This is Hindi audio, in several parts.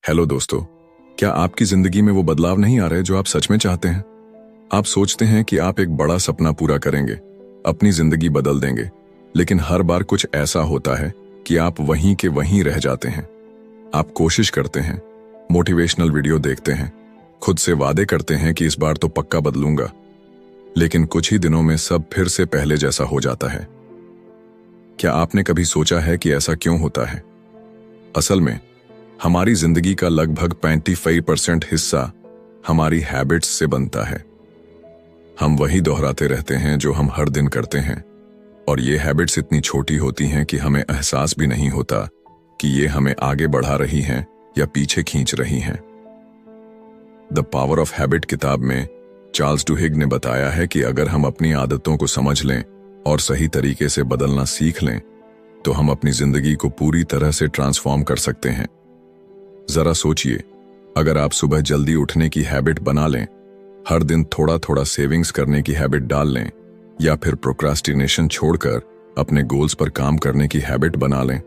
हेलो दोस्तों, क्या आपकी जिंदगी में वो बदलाव नहीं आ रहे जो आप सच में चाहते हैं? आप सोचते हैं कि आप एक बड़ा सपना पूरा करेंगे, अपनी जिंदगी बदल देंगे, लेकिन हर बार कुछ ऐसा होता है कि आप वहीं के वहीं रह जाते हैं। आप कोशिश करते हैं, मोटिवेशनल वीडियो देखते हैं, खुद से वादे करते हैं कि इस बार तो पक्का बदलूंगा, लेकिन कुछ ही दिनों में सब फिर से पहले जैसा हो जाता है। क्या आपने कभी सोचा है कि ऐसा क्यों होता है? असल में हमारी जिंदगी का लगभग 95% हिस्सा हमारी हैबिट्स से बनता है। हम वही दोहराते रहते हैं जो हम हर दिन करते हैं, और ये हैबिट्स इतनी छोटी होती हैं कि हमें एहसास भी नहीं होता कि ये हमें आगे बढ़ा रही हैं या पीछे खींच रही हैं। द पावर ऑफ हैबिट किताब में चार्ल्स डुहिग ने बताया है कि अगर हम अपनी आदतों को समझ लें और सही तरीके से बदलना सीख लें, तो हम अपनी जिंदगी को पूरी तरह से ट्रांसफॉर्म कर सकते हैं। जरा सोचिए, अगर आप सुबह जल्दी उठने की हैबिट बना लें, हर दिन थोड़ा थोड़ा सेविंग्स करने की हैबिट डाल लें, या फिर प्रोक्रास्टिनेशन छोड़कर अपने गोल्स पर काम करने की हैबिट बना लें,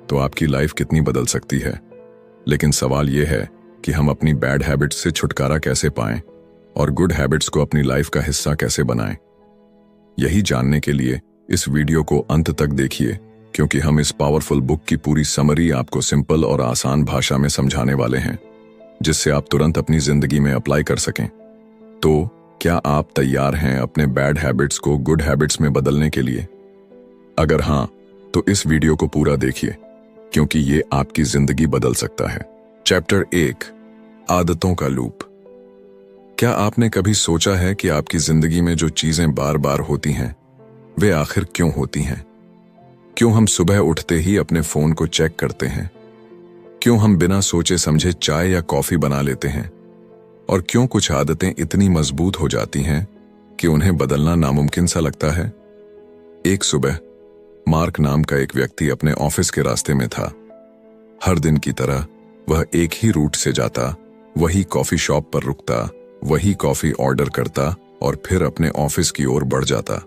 तो आपकी लाइफ कितनी बदल सकती है। लेकिन सवाल यह है कि हम अपनी बैड हैबिट्स से छुटकारा कैसे पाएं और गुड हैबिट्स को अपनी लाइफ का हिस्सा कैसे बनाएं। यही जानने के लिए इस वीडियो को अंत तक देखिए, क्योंकि हम इस पावरफुल बुक की पूरी समरी आपको सिंपल और आसान भाषा में समझाने वाले हैं, जिससे आप तुरंत अपनी जिंदगी में अप्लाई कर सकें। तो क्या आप तैयार हैं अपने बैड हैबिट्स को गुड हैबिट्स में बदलने के लिए? अगर हाँ, तो इस वीडियो को पूरा देखिए, क्योंकि ये आपकी जिंदगी बदल सकता है। चैप्टर 1, आदतों का लूप। क्या आपने कभी सोचा है कि आपकी जिंदगी में जो चीजें बार बार होती हैं, वे आखिर क्यों होती हैं? क्यों हम सुबह उठते ही अपने फोन को चेक करते हैं? क्यों हम बिना सोचे समझे चाय या कॉफी बना लेते हैं? और क्यों कुछ आदतें इतनी मजबूत हो जाती हैं कि उन्हें बदलना नामुमकिन सा लगता है? एक सुबह मार्क नाम का एक व्यक्ति अपने ऑफिस के रास्ते में था। हर दिन की तरह वह एक ही रूट से जाता, वही कॉफी शॉप पर रुकता, वही कॉफी ऑर्डर करता और फिर अपने ऑफिस की ओर बढ़ जाता।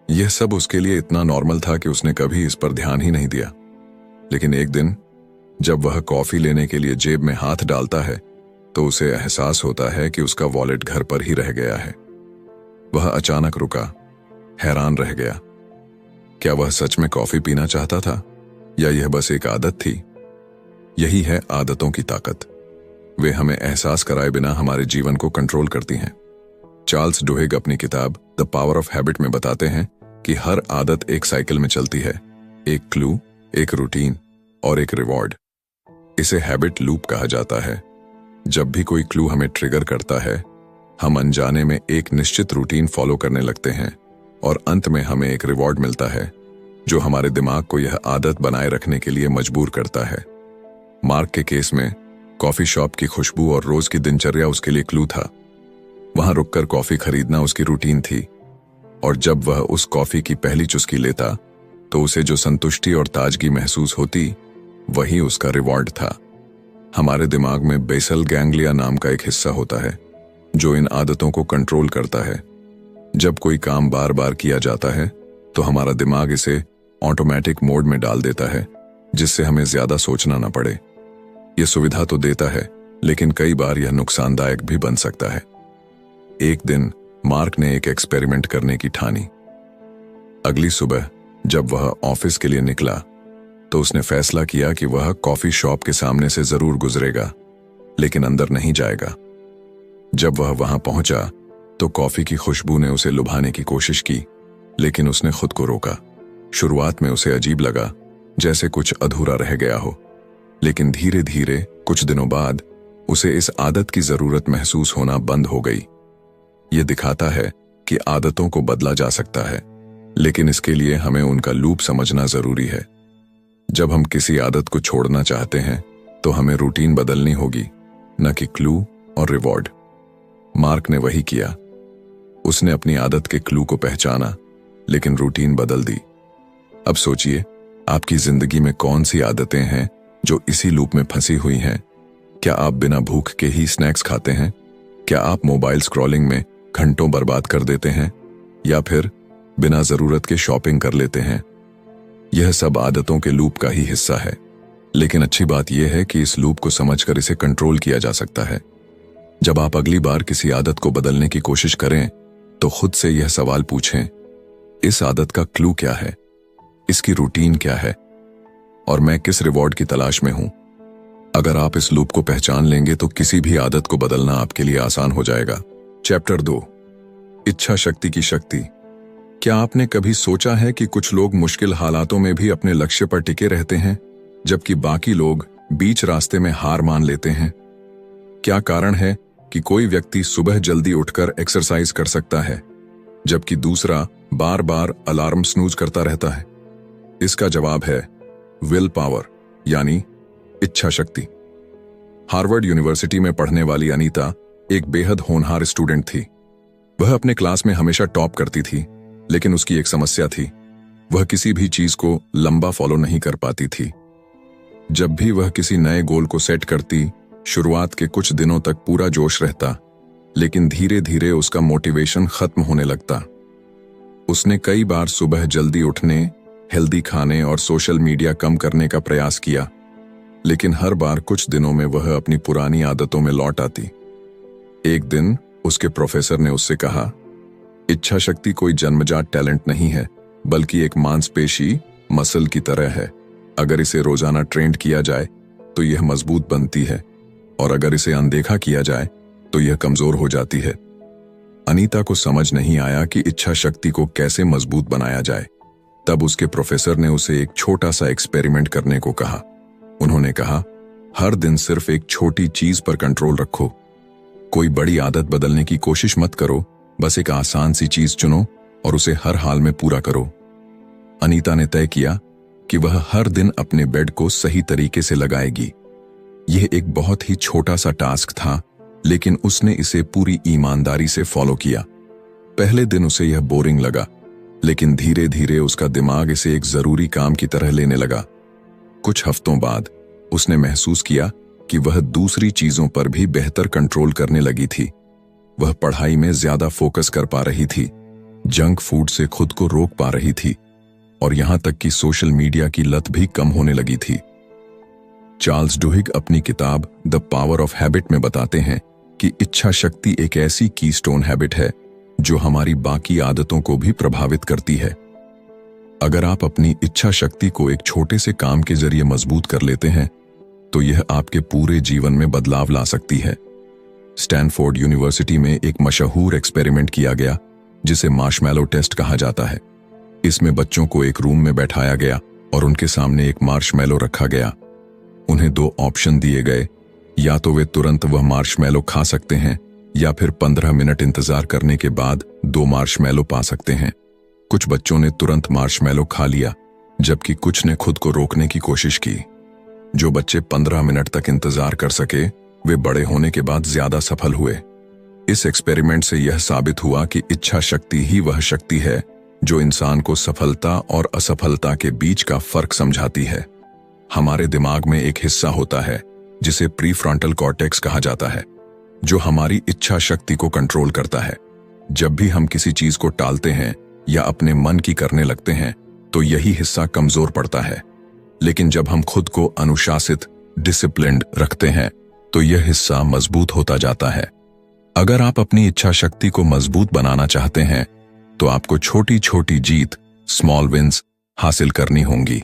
यह सब उसके लिए इतना नॉर्मल था कि उसने कभी इस पर ध्यान ही नहीं दिया। लेकिन एक दिन जब वह कॉफी लेने के लिए जेब में हाथ डालता है, तो उसे एहसास होता है कि उसका वॉलेट घर पर ही रह गया है। वह अचानक रुका, हैरान रह गया। क्या वह सच में कॉफी पीना चाहता था, या यह बस एक आदत थी? यही है आदतों की ताकत। वे हमें एहसास कराए बिना हमारे जीवन को कंट्रोल करती हैं। चार्ल्स डुहिग अपनी किताब द पावर ऑफ हैबिट में बताते हैं कि हर आदत एक साइकिल में चलती है, एक क्लू, एक रूटीन और एक रिवॉर्ड। इसे हैबिट लूप कहा जाता है। जब भी कोई क्लू हमें ट्रिगर करता है, हम अनजाने में एक निश्चित रूटीन फॉलो करने लगते हैं, और अंत में हमें एक रिवॉर्ड मिलता है जो हमारे दिमाग को यह आदत बनाए रखने के लिए मजबूर करता है। मार्क के केस में कॉफी शॉप की खुशबू और रोज की दिनचर्या उसके लिए क्लू था। वहां रुककर कॉफी खरीदना उसकी रूटीन थी, और जब वह उस कॉफी की पहली चुस्की लेता, तो उसे जो संतुष्टि और ताजगी महसूस होती, वही उसका रिवॉर्ड था। हमारे दिमाग में बेसल गैंग्लिया नाम का एक हिस्सा होता है जो इन आदतों को कंट्रोल करता है। जब कोई काम बार बार किया जाता है, तो हमारा दिमाग इसे ऑटोमेटिक मोड में डाल देता है, जिससे हमें ज्यादा सोचना न पड़े। यह सुविधा तो देता है, लेकिन कई बार यह नुकसानदायक भी बन सकता है। एक दिन मार्क ने एक एक्सपेरिमेंट करने की ठानी। अगली सुबह जब वह ऑफिस के लिए निकला, तो उसने फैसला किया कि वह कॉफी शॉप के सामने से जरूर गुजरेगा, लेकिन अंदर नहीं जाएगा। जब वह वहां पहुंचा, तो कॉफी की खुशबू ने उसे लुभाने की कोशिश की, लेकिन उसने खुद को रोका। शुरुआत में उसे अजीब लगा, जैसे कुछ अधूरा रह गया हो, लेकिन धीरे धीरे कुछ दिनों बाद उसे इस आदत की जरूरत महसूस होना बंद हो गई। यह दिखाता है कि आदतों को बदला जा सकता है, लेकिन इसके लिए हमें उनका लूप समझना जरूरी है। जब हम किसी आदत को छोड़ना चाहते हैं, तो हमें रूटीन बदलनी होगी, न कि क्लू और रिवॉर्ड। मार्क ने वही किया। उसने अपनी आदत के क्लू को पहचाना, लेकिन रूटीन बदल दी। अब सोचिए, आपकी जिंदगी में कौन सी आदतें हैं जो इसी लूप में फंसी हुई हैं? क्या आप बिना भूख के ही स्नैक्स खाते हैं? क्या आप मोबाइल स्क्रॉलिंग में घंटों बर्बाद कर देते हैं, या फिर बिना जरूरत के शॉपिंग कर लेते हैं? यह सब आदतों के लूप का ही हिस्सा है, लेकिन अच्छी बात यह है कि इस लूप को समझकर इसे कंट्रोल किया जा सकता है। जब आप अगली बार किसी आदत को बदलने की कोशिश करें तो खुद से यह सवाल पूछें, इस आदत का क्लू क्या है, इसकी रूटीन क्या है, और मैं किस रिवॉर्ड की तलाश में हूं। अगर आप इस लूप को पहचान लेंगे तो किसी भी आदत को बदलना आपके लिए आसान हो जाएगा। चैप्टर 2, इच्छा शक्ति की शक्ति। क्या आपने कभी सोचा है कि कुछ लोग मुश्किल हालातों में भी अपने लक्ष्य पर टिके रहते हैं, जबकि बाकी लोग बीच रास्ते में हार मान लेते हैं? क्या कारण है कि कोई व्यक्ति सुबह जल्दी उठकर एक्सरसाइज कर सकता है, जबकि दूसरा बार बार अलार्म स्नूज करता रहता है? इसका जवाब है विल पावर, यानी इच्छा शक्ति। हार्वर्ड यूनिवर्सिटी में पढ़ने वाली अनीता एक बेहद होनहार स्टूडेंट थी। वह अपने क्लास में हमेशा टॉप करती थी, लेकिन उसकी एक समस्या थी, वह किसी भी चीज को लंबा फॉलो नहीं कर पाती थी। जब भी वह किसी नए गोल को सेट करती, शुरुआत के कुछ दिनों तक पूरा जोश रहता, लेकिन धीरे धीरे उसका मोटिवेशन खत्म होने लगता। उसने कई बार सुबह जल्दी उठने, हेल्दी खाने और सोशल मीडिया कम करने का प्रयास किया, लेकिन हर बार कुछ दिनों में वह अपनी पुरानी आदतों में लौट आती। एक दिन उसके प्रोफेसर ने उससे कहा, इच्छा शक्ति कोई जन्मजात टैलेंट नहीं है, बल्कि एक मांसपेशी मसल की तरह है। अगर इसे रोजाना ट्रेन किया जाए तो यह मजबूत बनती है, और अगर इसे अनदेखा किया जाए तो यह कमजोर हो जाती है। अनीता को समझ नहीं आया कि इच्छा शक्ति को कैसे मजबूत बनाया जाए। तब उसके प्रोफेसर ने उसे एक छोटा सा एक्सपेरिमेंट करने को कहा। उन्होंने कहा, हर दिन सिर्फ एक छोटी चीज पर कंट्रोल रखो। कोई बड़ी आदत बदलने की कोशिश मत करो, बस एक आसान सी चीज चुनो और उसे हर हाल में पूरा करो। अनीता ने तय किया कि वह हर दिन अपने बेड को सही तरीके से लगाएगी। यह एक बहुत ही छोटा सा टास्क था, लेकिन उसने इसे पूरी ईमानदारी से फॉलो किया। पहले दिन उसे यह बोरिंग लगा, लेकिन धीरे धीरे उसका दिमाग इसे एक जरूरी काम की तरह लेने लगा। कुछ हफ्तों बाद उसने महसूस किया कि वह दूसरी चीजों पर भी बेहतर कंट्रोल करने लगी थी। वह पढ़ाई में ज्यादा फोकस कर पा रही थी, जंक फूड से खुद को रोक पा रही थी, और यहां तक कि सोशल मीडिया की लत भी कम होने लगी थी। चार्ल्स डुहिग अपनी किताब द पावर ऑफ हैबिट में बताते हैं कि इच्छा शक्ति एक ऐसी कीस्टोन हैबिट है जो हमारी बाकी आदतों को भी प्रभावित करती है। अगर आप अपनी इच्छा शक्ति को एक छोटे से काम के जरिए मजबूत कर लेते हैं तो यह आपके पूरे जीवन में बदलाव ला सकती है। स्टैनफोर्ड यूनिवर्सिटी में एक मशहूर एक्सपेरिमेंट किया गया जिसे मार्शमैलो टेस्ट कहा जाता है। इसमें बच्चों को एक रूम में बैठाया गया और उनके सामने एक मार्शमैलो रखा गया। उन्हें 2 ऑप्शन दिए गए, या तो वे तुरंत वह मार्शमैलो खा सकते हैं या फिर 15 मिनट इंतजार करने के बाद 2 मार्शमैलो पा सकते हैं। कुछ बच्चों ने तुरंत मार्शमैलो खा लिया, जबकि कुछ ने खुद को रोकने की कोशिश की। जो बच्चे 15 मिनट तक इंतजार कर सके, वे बड़े होने के बाद ज्यादा सफल हुए। इस एक्सपेरिमेंट से यह साबित हुआ कि इच्छा शक्ति ही वह शक्ति है जो इंसान को सफलता और असफलता के बीच का फर्क समझाती है। हमारे दिमाग में एक हिस्सा होता है जिसे प्रीफ्रंटल कॉर्टेक्स कहा जाता है, जो हमारी इच्छा शक्ति को कंट्रोल करता है। जब भी हम किसी चीज को टालते हैं या अपने मन की करने लगते हैं तो यही हिस्सा कमजोर पड़ता है, लेकिन जब हम खुद को अनुशासित, डिसिप्लिन्ड रखते हैं तो यह हिस्सा मजबूत होता जाता है। अगर आप अपनी इच्छा शक्ति को मजबूत बनाना चाहते हैं तो आपको छोटी छोटी जीत, स्मॉल विंस हासिल करनी होंगी।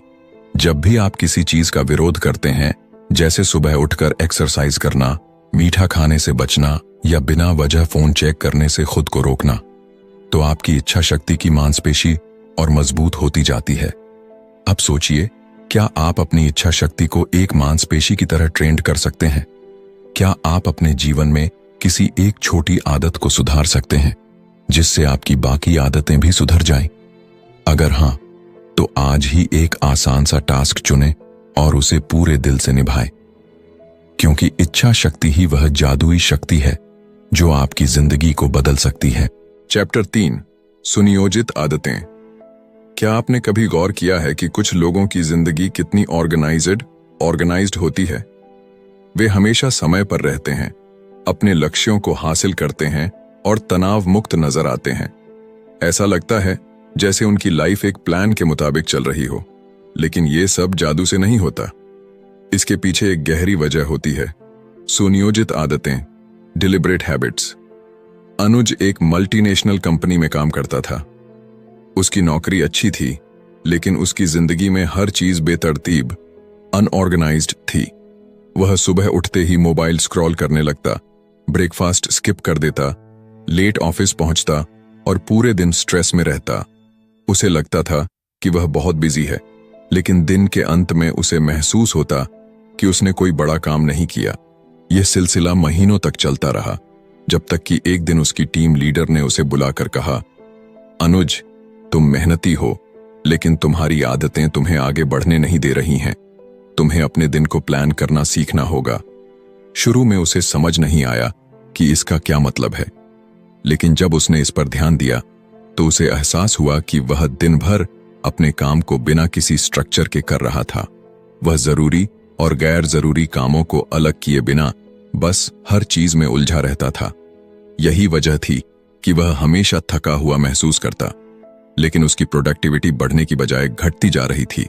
जब भी आप किसी चीज का विरोध करते हैं, जैसे सुबह उठकर एक्सरसाइज करना, मीठा खाने से बचना या बिना वजह फोन चेक करने से खुद को रोकना, तो आपकी इच्छा शक्ति की मांसपेशी और मजबूत होती जाती है। अब सोचिए, क्या आप अपनी इच्छा शक्ति को एक मांसपेशी की तरह ट्रेंड कर सकते हैं? क्या आप अपने जीवन में किसी एक छोटी आदत को सुधार सकते हैं जिससे आपकी बाकी आदतें भी सुधर जाएं? अगर हां, तो आज ही एक आसान सा टास्क चुनें और उसे पूरे दिल से निभाएं, क्योंकि इच्छा शक्ति ही वह जादुई शक्ति है जो आपकी जिंदगी को बदल सकती है। चैप्टर 3, सुनियोजित आदतें। क्या आपने कभी गौर किया है कि कुछ लोगों की जिंदगी कितनी ऑर्गेनाइज्ड होती है? वे हमेशा समय पर रहते हैं, अपने लक्ष्यों को हासिल करते हैं और तनाव मुक्त नजर आते हैं। ऐसा लगता है जैसे उनकी लाइफ एक प्लान के मुताबिक चल रही हो, लेकिन ये सब जादू से नहीं होता। इसके पीछे एक गहरी वजह होती है, सुनियोजित आदतें, डिलिबरेट हैबिट्स। अनुज एक मल्टीनेशनल कंपनी में काम करता था। उसकी नौकरी अच्छी थी, लेकिन उसकी जिंदगी में हर चीज बेतरतीब, अनऑर्गेनाइज्ड थी। वह सुबह उठते ही मोबाइल स्क्रॉल करने लगता, ब्रेकफास्ट स्किप कर देता, लेट ऑफिस पहुंचता और पूरे दिन स्ट्रेस में रहता। उसे लगता था कि वह बहुत बिजी है, लेकिन दिन के अंत में उसे महसूस होता कि उसने कोई बड़ा काम नहीं किया। यह सिलसिला महीनों तक चलता रहा, जब तक कि एक दिन उसकी टीम लीडर ने उसे बुलाकर कहा, अनुज, तुम मेहनती हो, लेकिन तुम्हारी आदतें तुम्हें आगे बढ़ने नहीं दे रही हैं। तुम्हें अपने दिन को प्लान करना सीखना होगा। शुरू में उसे समझ नहीं आया कि इसका क्या मतलब है, लेकिन जब उसने इस पर ध्यान दिया तो उसे एहसास हुआ कि वह दिन भर अपने काम को बिना किसी स्ट्रक्चर के कर रहा था। वह जरूरी और गैर जरूरी कामों को अलग किए बिना बस हर चीज में उलझा रहता था। यही वजह थी कि वह हमेशा थका हुआ महसूस करता, लेकिन उसकी प्रोडक्टिविटी बढ़ने की बजाय घटती जा रही थी।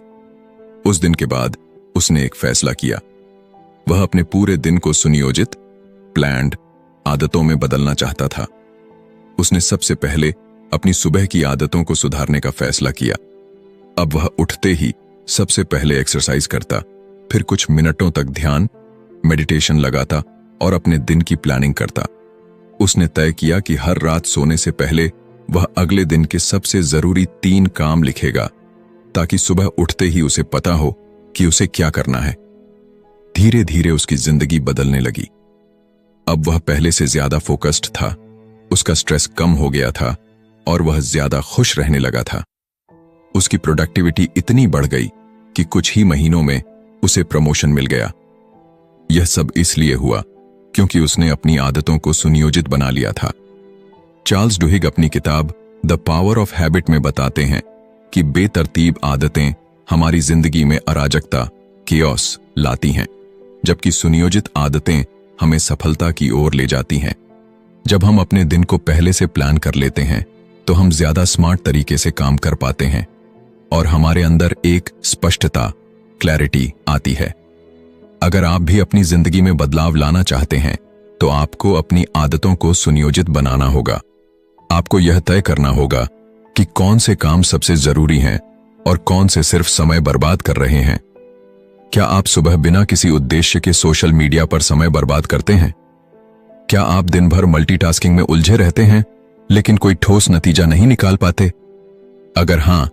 उस दिन के बाद उसने एक फैसला किया। वह अपने पूरे दिन को सुनियोजित, प्लान्ड आदतों में बदलना चाहता था। उसने सबसे पहले अपनी सुबह की आदतों को सुधारने का फैसला किया। अब वह उठते ही सबसे पहले एक्सरसाइज करता, फिर कुछ मिनटों तक ध्यान, मेडिटेशन लगाता और अपने दिन की प्लानिंग करता। उसने तय किया कि हर रात सोने से पहले वह अगले दिन के सबसे जरूरी 3 काम लिखेगा, ताकि सुबह उठते ही उसे पता हो कि उसे क्या करना है। धीरे धीरे उसकी जिंदगी बदलने लगी। अब वह पहले से ज्यादा फोकस्ड था, उसका स्ट्रेस कम हो गया था और वह ज्यादा खुश रहने लगा था। उसकी प्रोडक्टिविटी इतनी बढ़ गई कि कुछ ही महीनों में उसे प्रमोशन मिल गया। यह सब इसलिए हुआ क्योंकि उसने अपनी आदतों को सुनियोजित बना लिया था। चार्ल्स डुहिग अपनी किताब द पावर ऑफ हैबिट में बताते हैं कि बेतरतीब आदतें हमारी जिंदगी में अराजकता, केओस लाती हैं, जबकि सुनियोजित आदतें हमें सफलता की ओर ले जाती हैं। जब हम अपने दिन को पहले से प्लान कर लेते हैं तो हम ज्यादा स्मार्ट तरीके से काम कर पाते हैं और हमारे अंदर एक स्पष्टता, क्लैरिटी आती है। अगर आप भी अपनी जिंदगी में बदलाव लाना चाहते हैं तो आपको अपनी आदतों को सुनियोजित बनाना होगा। आपको यह तय करना होगा कि कौन से काम सबसे जरूरी हैं और कौन से सिर्फ समय बर्बाद कर रहे हैं। क्या आप सुबह बिना किसी उद्देश्य के सोशल मीडिया पर समय बर्बाद करते हैं? क्या आप दिन भर मल्टीटास्किंग में उलझे रहते हैं लेकिन कोई ठोस नतीजा नहीं निकाल पाते? अगर हां,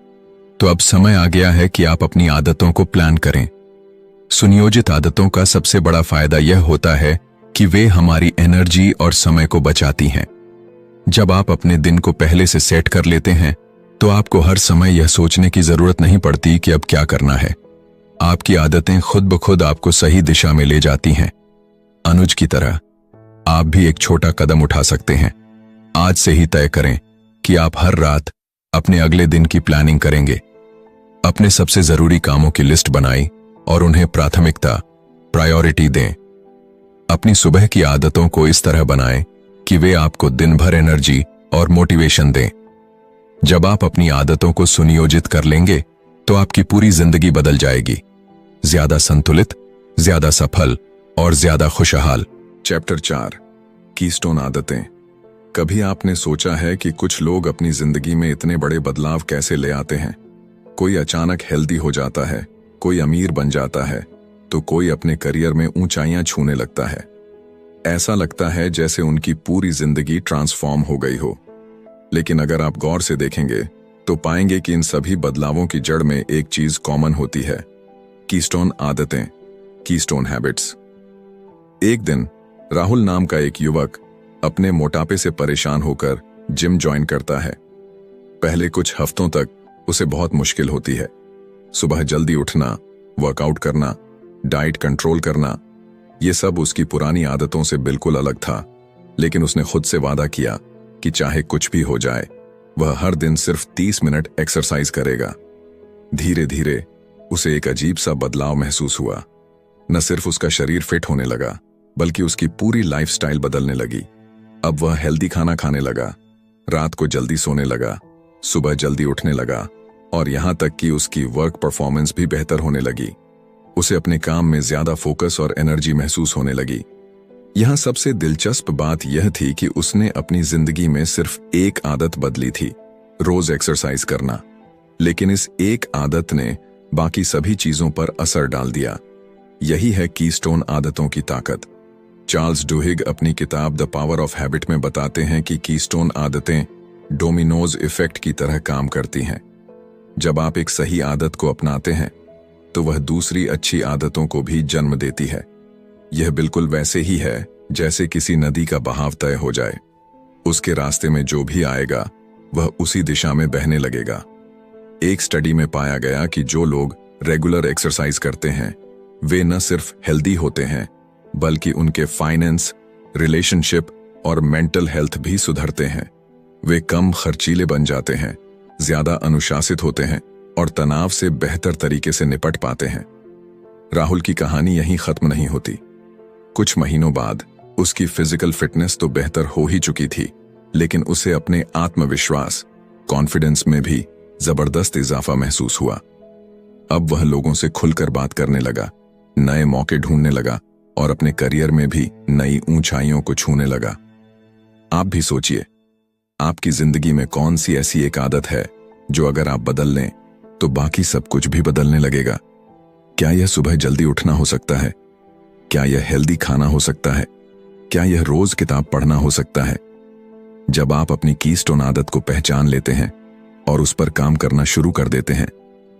तो अब समय आ गया है कि आप अपनी आदतों को प्लान करें। सुनियोजित आदतों का सबसे बड़ा फायदा यह होता है कि वे हमारी एनर्जी और समय को बचाती हैं। जब आप अपने दिन को पहले से सेट कर लेते हैं तो आपको हर समय यह सोचने की जरूरत नहीं पड़ती कि अब क्या करना है। आपकी आदतें खुद ब खुद आपको सही दिशा में ले जाती हैं। अनुज की तरह आप भी एक छोटा कदम उठा सकते हैं। आज से ही तय करें कि आप हर रात अपने अगले दिन की प्लानिंग करेंगे। अपने सबसे जरूरी कामों की लिस्ट बनाएं और उन्हें प्राथमिकता, प्रायोरिटी दें। अपनी सुबह की आदतों को इस तरह बनाएं कि वे आपको दिन भर एनर्जी और मोटिवेशन दें। जब आप अपनी आदतों को सुनियोजित कर लेंगे तो आपकी पूरी जिंदगी बदल जाएगी, ज्यादा संतुलित, ज्यादा सफल और ज्यादा खुशहाल। चैप्टर 4, कीस्टोन आदतें। कभी आपने सोचा है कि कुछ लोग अपनी जिंदगी में इतने बड़े बदलाव कैसे ले आते हैं? कोई अचानक हेल्दी हो जाता है, कोई अमीर बन जाता है, तो कोई अपने करियर में ऊंचाइयां छूने लगता है। ऐसा लगता है जैसे उनकी पूरी जिंदगी ट्रांसफॉर्म हो गई हो। लेकिन अगर आप गौर से देखेंगे तो पाएंगे कि इन सभी बदलावों की जड़ में एक चीज कॉमन होती है, कीस्टोन आदतें, कीस्टोन हैबिट्स। एक दिन राहुल नाम का एक युवक अपने मोटापे से परेशान होकर जिम ज्वाइन करता है। पहले कुछ हफ्तों तक उसे बहुत मुश्किल होती है। सुबह जल्दी उठना, वर्कआउट करना, डाइट कंट्रोल करना, ये सब उसकी पुरानी आदतों से बिल्कुल अलग था। लेकिन उसने खुद से वादा किया कि चाहे कुछ भी हो जाए वह हर दिन सिर्फ 30 मिनट एक्सरसाइज करेगा। धीरे धीरे उसे एक अजीब सा बदलाव महसूस हुआ। न सिर्फ उसका शरीर फिट होने लगा, बल्कि उसकी पूरी लाइफस्टाइल बदलने लगी। अब वह हेल्दी खाना खाने लगा, रात को जल्दी सोने लगा, सुबह जल्दी उठने लगा और यहां तक कि उसकी वर्क परफॉर्मेंस भी बेहतर होने लगी। उसे अपने काम में ज्यादा फोकस और एनर्जी महसूस होने लगी। यहां सबसे दिलचस्प बात यह थी कि उसने अपनी जिंदगी में सिर्फ एक आदत बदली थी, रोज एक्सरसाइज करना। लेकिन इस एक आदत ने बाकी सभी चीजों पर असर डाल दिया। यही है कीस्टोन आदतों की ताकत। चार्ल्स डुहिग अपनी किताब द पावर ऑफ हैबिट में बताते हैं कि कीस्टोन आदतें डोमिनोज इफेक्ट की तरह काम करती हैं। जब आप एक सही आदत को अपनाते हैं तो वह दूसरी अच्छी आदतों को भी जन्म देती है। यह बिल्कुल वैसे ही है जैसे किसी नदी का बहाव तय हो जाए। उसके रास्ते में जो भी आएगा वह उसी दिशा में बहने लगेगा। एक स्टडी में पाया गया कि जो लोग रेगुलर एक्सरसाइज करते हैं वे न सिर्फ हेल्दी होते हैं बल्कि उनके फाइनेंस, रिलेशनशिप और मेंटल हेल्थ भी सुधरते हैं। वे कम खर्चीले बन जाते हैं, ज्यादा अनुशासित होते हैं और तनाव से बेहतर तरीके से निपट पाते हैं। राहुल की कहानी यहीं खत्म नहीं होती। कुछ महीनों बाद उसकी फिजिकल फिटनेस तो बेहतर हो ही चुकी थी, लेकिन उसे अपने आत्मविश्वास, कॉन्फिडेंस में भी जबरदस्त इजाफा महसूस हुआ। अब वह लोगों से खुलकर बात करने लगा, नए मौके ढूंढने लगा और अपने करियर में भी नई ऊंचाइयों को छूने लगा। आप भी सोचिए, आपकी जिंदगी में कौन सी ऐसी एक आदत है जो अगर आप बदल लें तो बाकी सब कुछ भी बदलने लगेगा। क्या यह सुबह जल्दी उठना हो सकता है? क्या यह हेल्दी खाना हो सकता है? क्या यह रोज किताब पढ़ना हो सकता है? जब आप अपनी कीस्टोन आदत को पहचान लेते हैं और उस पर काम करना शुरू कर देते हैं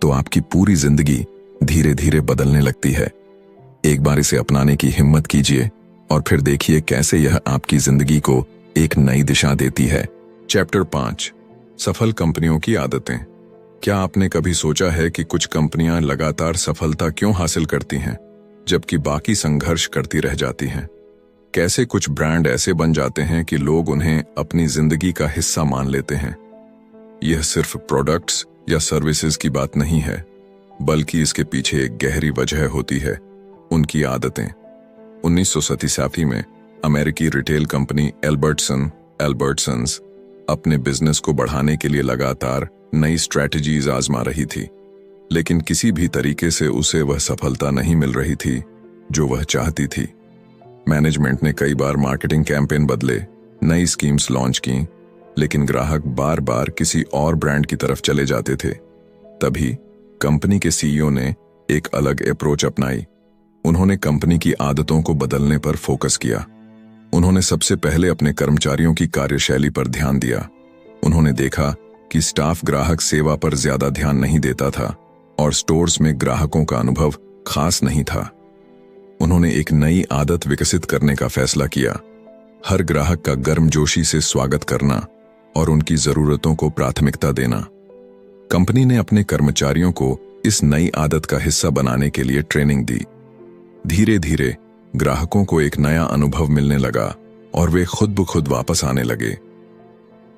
तो आपकी पूरी जिंदगी धीरे धीरे बदलने लगती है। एक बार इसे अपनाने की हिम्मत कीजिए और फिर देखिए कैसे यह आपकी जिंदगी को एक नई दिशा देती है। चैप्टर 5, सफल कंपनियों की आदतें। क्या आपने कभी सोचा है कि कुछ कंपनियां लगातार सफलता क्यों हासिल करती हैं जबकि बाकी संघर्ष करती रह जाती हैं? कैसे कुछ ब्रांड ऐसे बन जाते हैं कि लोग उन्हें अपनी जिंदगी का हिस्सा मान लेते हैं? यह सिर्फ प्रोडक्ट्स या सर्विसेज की बात नहीं है, बल्कि इसके पीछे एक गहरी वजह होती है, उनकी आदतें। 1987 में अमेरिकी रिटेल कंपनी एल्बर्टसन्स अपने बिजनेस को बढ़ाने के लिए लगातार नई स्ट्रैटेजीज आजमा रही थी, लेकिन किसी भी तरीके से उसे वह सफलता नहीं मिल रही थी जो वह चाहती थी। मैनेजमेंट ने कई बार मार्केटिंग कैंपेन बदले, नई स्कीम्स लॉन्च की, लेकिन ग्राहक बार बार किसी और ब्रांड की तरफ चले जाते थे। तभी कंपनी के सीईओ ने एक अलग अप्रोच अपनाई। उन्होंने कंपनी की आदतों को बदलने पर फोकस किया। उन्होंने सबसे पहले अपने कर्मचारियों की कार्यशैली पर ध्यान दिया। उन्होंने देखा कि स्टाफ ग्राहक सेवा पर ज्यादा ध्यान नहीं देता था और स्टोर्स में ग्राहकों का अनुभव खास नहीं था। उन्होंने एक नई आदत विकसित करने का फैसला किया, हर ग्राहक का गर्मजोशी से स्वागत करना और उनकी जरूरतों को प्राथमिकता देना। कंपनी ने अपने कर्मचारियों को इस नई आदत का हिस्सा बनाने के लिए ट्रेनिंग दी। धीरे धीरे ग्राहकों को एक नया अनुभव मिलने लगा और वे खुद ब खुद वापस आने लगे।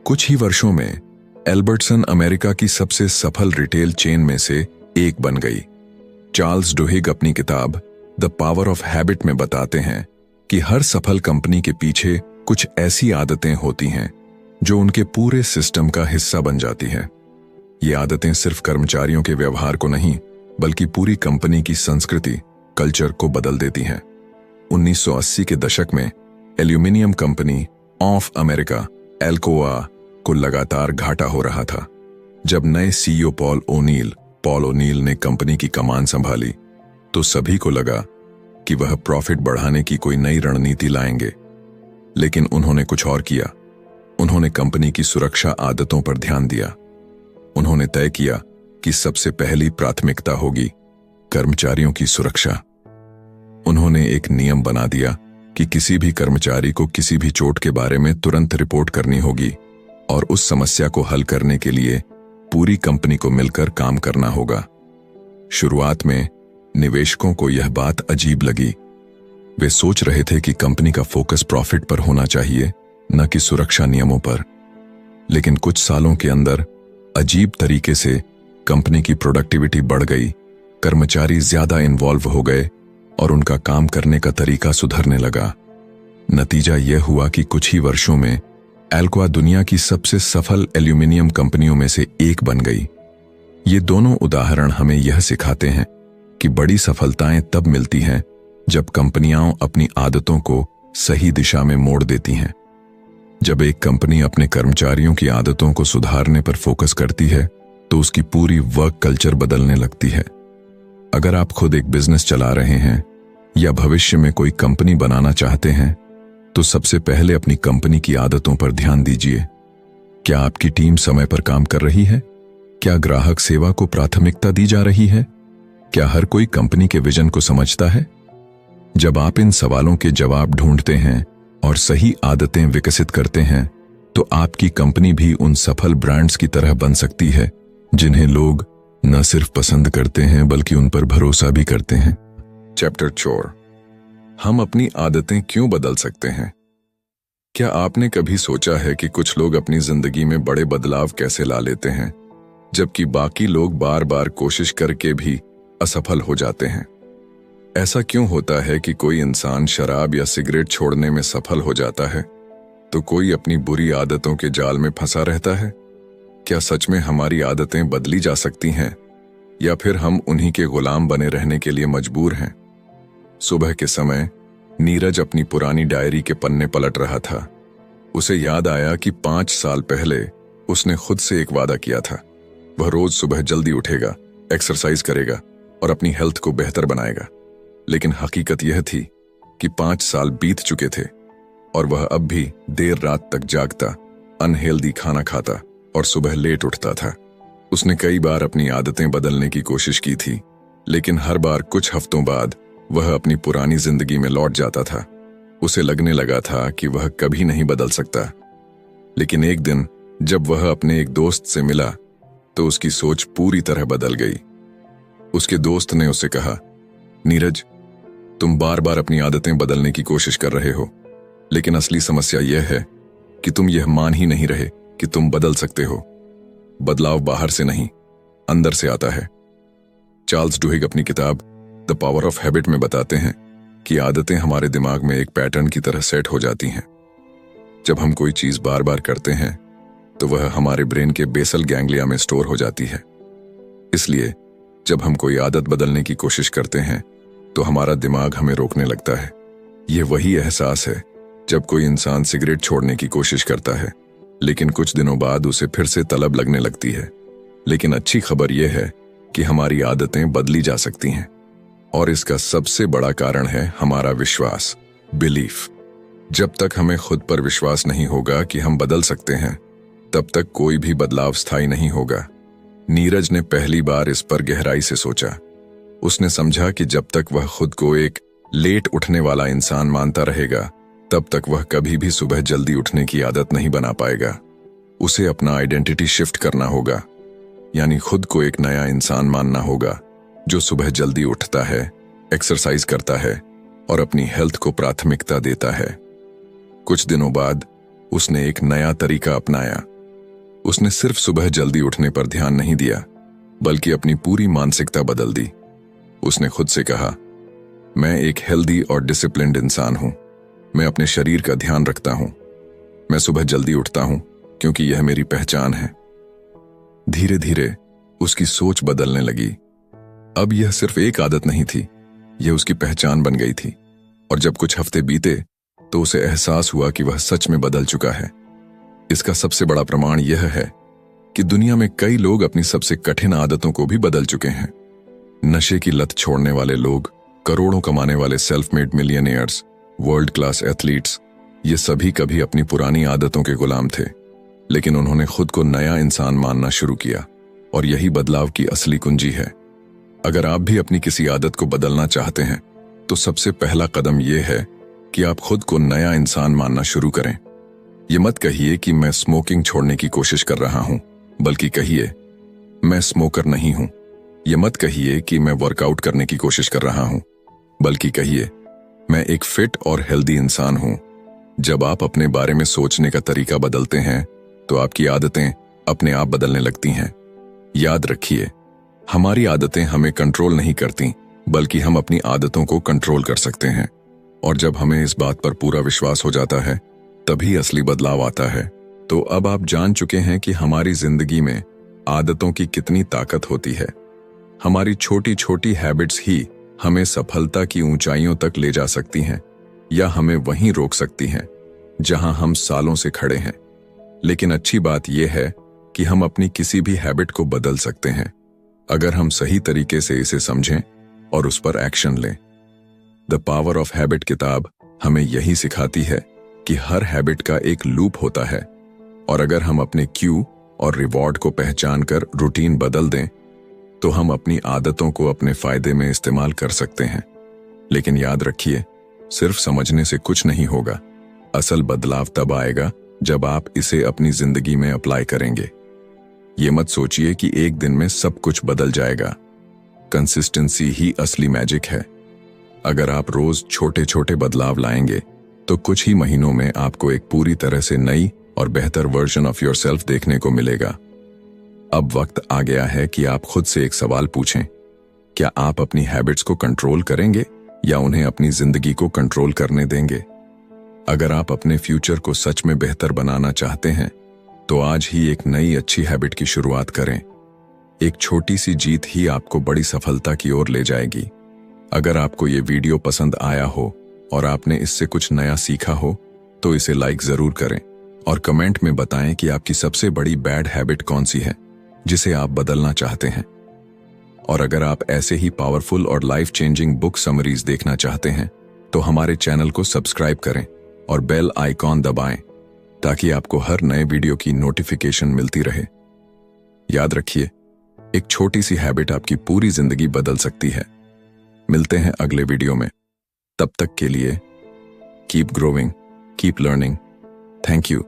कुछ ही वर्षों में एल्बर्टसन अमेरिका की सबसे सफल रिटेल चेन में से एक बन गई। चार्ल्स डुहिग अपनी किताब द पावर ऑफ हैबिट में बताते हैं कि हर सफल कंपनी के पीछे कुछ ऐसी आदतें होती हैं जो उनके पूरे सिस्टम का हिस्सा बन जाती हैं। ये आदतें सिर्फ कर्मचारियों के व्यवहार को नहीं, बल्कि पूरी कंपनी की संस्कृति, कल्चर को बदल देती हैं। 1980 के दशक में aluminium company of America Alcoa को लगातार घाटा हो रहा था। जब नए सीईओ पॉल ओनील ने कंपनी की कमान संभाली तो सभी को लगा कि वह प्रॉफिट बढ़ाने की कोई नई रणनीति लाएंगे, लेकिन उन्होंने कुछ और किया। उन्होंने कंपनी की सुरक्षा आदतों पर ध्यान दिया। उन्होंने तय किया कि सबसे पहली प्राथमिकता होगी कर्मचारियों की सुरक्षा। उन्होंने एक नियम बना दिया कि किसी भी कर्मचारी को किसी भी चोट के बारे में तुरंत रिपोर्ट करनी होगी और उस समस्या को हल करने के लिए पूरी कंपनी को मिलकर काम करना होगा। शुरुआत में निवेशकों को यह बात अजीब लगी। वे सोच रहे थे कि कंपनी का फोकस प्रॉफिट पर होना चाहिए, न कि सुरक्षा नियमों पर। लेकिन कुछ सालों के अंदर अजीब तरीके से कंपनी की प्रोडक्टिविटी बढ़ गई, कर्मचारी ज्यादा इन्वॉल्व हो गए और उनका काम करने का तरीका सुधरने लगा। नतीजा यह हुआ कि कुछ ही वर्षों में एल्कोआ दुनिया की सबसे सफल एल्यूमिनियम कंपनियों में से एक बन गई। ये दोनों उदाहरण हमें यह सिखाते हैं कि बड़ी सफलताएं तब मिलती हैं जब कंपनियां अपनी आदतों को सही दिशा में मोड़ देती हैं। जब एक कंपनी अपने कर्मचारियों की आदतों को सुधारने पर फोकस करती है तो उसकी पूरी वर्क कल्चर बदलने लगती है। अगर आप खुद एक बिजनेस चला रहे हैं या भविष्य में कोई कंपनी बनाना चाहते हैं तो सबसे पहले अपनी कंपनी की आदतों पर ध्यान दीजिए। क्या आपकी टीम समय पर काम कर रही है? क्या ग्राहक सेवा को प्राथमिकता दी जा रही है? क्या हर कोई कंपनी के विजन को समझता है? जब आप इन सवालों के जवाब ढूंढते हैं और सही आदतें विकसित करते हैं तो आपकी कंपनी भी उन सफल ब्रांड्स की तरह बन सकती है जिन्हें लोग न सिर्फ पसंद करते हैं बल्कि उन पर भरोसा भी करते हैं। चैप्टर 4, हम अपनी आदतें क्यों बदल सकते हैं? क्या आपने कभी सोचा है कि कुछ लोग अपनी जिंदगी में बड़े बदलाव कैसे ला लेते हैं जबकि बाकी लोग बार बार कोशिश करके भी असफल हो जाते हैं? ऐसा क्यों होता है कि कोई इंसान शराब या सिगरेट छोड़ने में सफल हो जाता है तो कोई अपनी बुरी आदतों के जाल में फंसा रहता है? क्या सच में हमारी आदतें बदली जा सकती हैं या फिर हम उन्हीं के गुलाम बने रहने के लिए मजबूर हैं? सुबह के समय नीरज अपनी पुरानी डायरी के पन्ने पलट रहा था। उसे याद आया कि 5 साल पहले उसने खुद से एक वादा किया था। वह रोज सुबह जल्दी उठेगा, एक्सरसाइज करेगा और अपनी हेल्थ को बेहतर बनाएगा। लेकिन हकीकत यह थी कि 5 साल बीत चुके थे और वह अब भी देर रात तक जागता, अनहेल्दी खाना खाता और सुबह लेट उठता था। उसने कई बार अपनी आदतें बदलने की कोशिश की थी, लेकिन हर बार कुछ हफ्तों बाद वह अपनी पुरानी जिंदगी में लौट जाता था। उसे लगने लगा था कि वह कभी नहीं बदल सकता। लेकिन एक दिन जब वह अपने एक दोस्त से मिला तो उसकी सोच पूरी तरह बदल गई। उसके दोस्त ने उसे कहा, नीरज, तुम बार बार अपनी आदतें बदलने की कोशिश कर रहे हो, लेकिन असली समस्या यह है कि तुम यह मान ही नहीं रहे कि तुम बदल सकते हो। बदलाव बाहर से नहीं, अंदर से आता है। चार्ल्स डुहिग अपनी किताब द पावर ऑफ हैबिट में बताते हैं कि आदतें हमारे दिमाग में एक पैटर्न की तरह सेट हो जाती हैं। जब हम कोई चीज बार बार करते हैं तो वह हमारे ब्रेन के बेसल गैंग्लिया में स्टोर हो जाती है। इसलिए जब हम कोई आदत बदलने की कोशिश करते हैं तो हमारा दिमाग हमें रोकने लगता है। यह वही एहसास है जब कोई इंसान सिगरेट छोड़ने की कोशिश करता है, लेकिन कुछ दिनों बाद उसे फिर से तलब लगने लगती है। लेकिन अच्छी खबर यह है कि हमारी आदतें बदली जा सकती हैं और इसका सबसे बड़ा कारण है हमारा विश्वास, बिलीफ। जब तक हमें खुद पर विश्वास नहीं होगा कि हम बदल सकते हैं, तब तक कोई भी बदलाव स्थायी नहीं होगा। नीरज ने पहली बार इस पर गहराई से सोचा। उसने समझा कि जब तक वह खुद को एक लेट उठने वाला इंसान मानता रहेगा, तब तक वह कभी भी सुबह जल्दी उठने की आदत नहीं बना पाएगा। उसे अपना आइडेंटिटी शिफ्ट करना होगा, यानी खुद को एक नया इंसान मानना होगा जो सुबह जल्दी उठता है, एक्सरसाइज करता है और अपनी हेल्थ को प्राथमिकता देता है। कुछ दिनों बाद उसने एक नया तरीका अपनाया। उसने सिर्फ सुबह जल्दी उठने पर ध्यान नहीं दिया, बल्कि अपनी पूरी मानसिकता बदल दी। उसने खुद से कहा, मैं एक हेल्दी और डिसिप्लिन्ड इंसान हूं। मैं अपने शरीर का ध्यान रखता हूं। मैं सुबह जल्दी उठता हूं क्योंकि यह मेरी पहचान है। धीरे धीरे उसकी सोच बदलने लगी। अब यह सिर्फ एक आदत नहीं थी, यह उसकी पहचान बन गई थी। और जब कुछ हफ्ते बीते तो उसे एहसास हुआ कि वह सच में बदल चुका है। इसका सबसे बड़ा प्रमाण यह है कि दुनिया में कई लोग अपनी सबसे कठिन आदतों को भी बदल चुके हैं। नशे की लत छोड़ने वाले लोग, करोड़ों कमाने वाले self made millionaires, world class athletes, ये सभी कभी अपनी पुरानी आदतों के गुलाम थे, लेकिन उन्होंने खुद को नया इंसान मानना शुरू किया। और यही बदलाव की असली कुंजी है। अगर आप भी अपनी किसी आदत को बदलना चाहते हैं तो सबसे पहला कदम यह है कि आप खुद को नया इंसान मानना शुरू करें। ये मत कहिए कि मैं स्मोकिंग छोड़ने की कोशिश कर रहा हूं, बल्कि कहिए, मैं स्मोकर नहीं हूं। ये मत कहिए कि मैं वर्कआउट करने की कोशिश कर रहा हूं, बल्कि कहिए, मैं एक फिट और हेल्दी इंसान हूं। जब आप अपने बारे में सोचने का तरीका बदलते हैं तो आपकी आदतें अपने आप बदलने लगती हैं। याद रखिए, हमारी आदतें हमें कंट्रोल नहीं करती, बल्कि हम अपनी आदतों को कंट्रोल कर सकते हैं। और जब हमें इस बात पर पूरा विश्वास हो जाता है, तभी असली बदलाव आता है। तो अब आप जान चुके हैं कि हमारी जिंदगी में आदतों की कितनी ताकत होती है। हमारी छोटी छोटी हैबिट्स ही हमें सफलता की ऊंचाइयों तक ले जा सकती हैं या हमें वहीं रोक सकती हैं जहां हम सालों से खड़े हैं। लेकिन अच्छी बात यह है कि हम अपनी किसी भी हैबिट को बदल सकते हैं अगर हम सही तरीके से इसे समझें और उस पर एक्शन लें। द पावर ऑफ हैबिट किताब हमें यही सिखाती है कि हर हैबिट का एक लूप होता है और अगर हम अपने क्यू और रिवॉर्ड को पहचान कर रूटीन बदल दें तो हम अपनी आदतों को अपने फायदे में इस्तेमाल कर सकते हैं। लेकिन याद रखिए, सिर्फ समझने से कुछ नहीं होगा। असल बदलाव तब आएगा जब आप इसे अपनी जिंदगी में अप्लाई करेंगे। ये मत सोचिए कि एक दिन में सब कुछ बदल जाएगा। कंसिस्टेंसी ही असली मैजिक है। अगर आप रोज छोटे छोटे बदलाव लाएंगे तो कुछ ही महीनों में आपको एक पूरी तरह से नई और बेहतर वर्जन ऑफ योरसेल्फ देखने को मिलेगा। अब वक्त आ गया है कि आप खुद से एक सवाल पूछें, क्या आप अपनी हैबिट्स को कंट्रोल करेंगे या उन्हें अपनी जिंदगी को कंट्रोल करने देंगे? अगर आप अपने फ्यूचर को सच में बेहतर बनाना चाहते हैं तो आज ही एक नई अच्छी हैबिट की शुरुआत करें। एक छोटी सी जीत ही आपको बड़ी सफलता की ओर ले जाएगी। अगर आपको ये वीडियो पसंद आया हो और आपने इससे कुछ नया सीखा हो तो इसे लाइक जरूर करें और कमेंट में बताएं कि आपकी सबसे बड़ी बैड हैबिट कौन सी है जिसे आप बदलना चाहते हैं। और अगर आप ऐसे ही पावरफुल और लाइफ चेंजिंग बुक समरीज देखना चाहते हैं तो हमारे चैनल को सब्सक्राइब करें और बेल आइकॉन दबाएं ताकि आपको हर नए वीडियो की नोटिफिकेशन मिलती रहे। याद रखिए, एक छोटी सी हैबिट आपकी पूरी जिंदगी बदल सकती है। मिलते हैं अगले वीडियो में। तब तक के लिए keep growing, keep learning. Thank you.